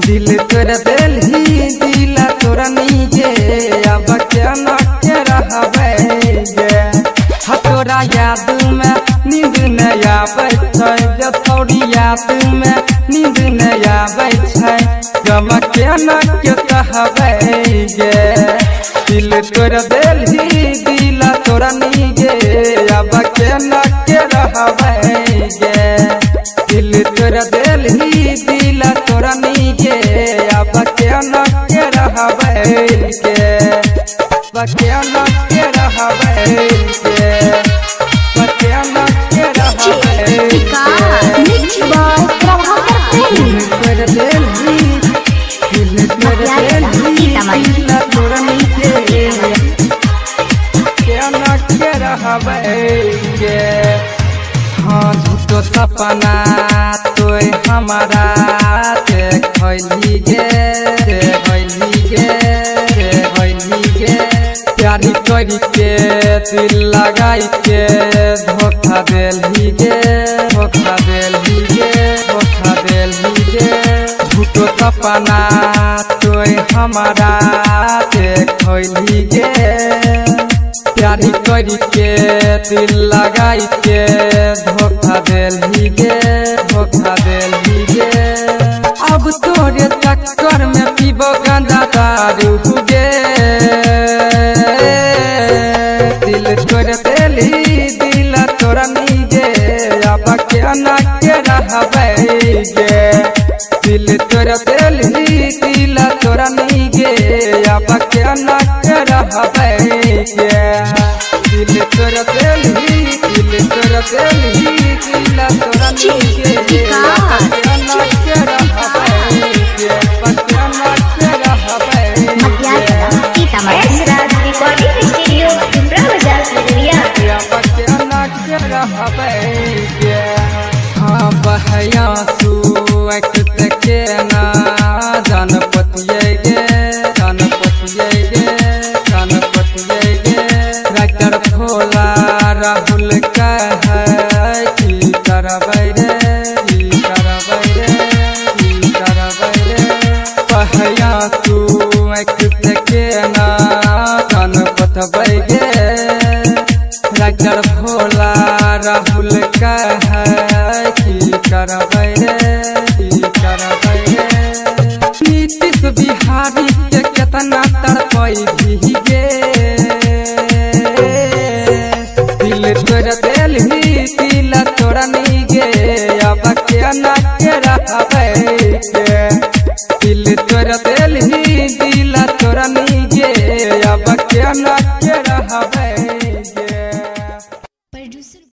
दिल तोर दिल दिला तोरा नीजे अब क्या न के रहबे गे हतोरा याद में नींद न आबै छै जब थोड़ी याद में नींद न आबै छै गम के न के कहबै गे दिल तोर दिल दिला तोरा नीजे अब क्या न के रहबे गे दिल तोर दिल दिला तोरा नीजे अब क्या न के रहबै गे क्या न के रहबै गे क्या न के रहबै दिल तोर दिल दिला तोरा नीजे क्या न के रहबै गे हाँ झूठो सपना तोय हमारा देखली गे प्यारी करी के दिल लगाई के धोखा देली गे झूठो सपना तोय हमारा देखली गे प्यारी करी के दिल लगाई के धोखा देली गे अब तोरे चक्कर में पीबो गंदा दारू गे दिल तोरे दिली दिला तोरा नीजे अब क्या न के रहबै गे दिल तोरा दिली दिला तोरा नीजे अब क्या न के रहबै गे दिल तोरा दिली दिला तोरा नीजे अब क्या न के रहबै गे क्या न के रहबै हाँ बहया सुअक के ना जान पतिये गे डॉक्टर भोला राहुल कहे की करबै रे बहया सुअक के ना जान पतबै गे डॉक्टर भोला राहुल कहे की करबै रे नीतीश बिहारी के केतना तड़पै भी गे दिल तोर दिल दिला तोरा नीगे अब क्या न के रहबै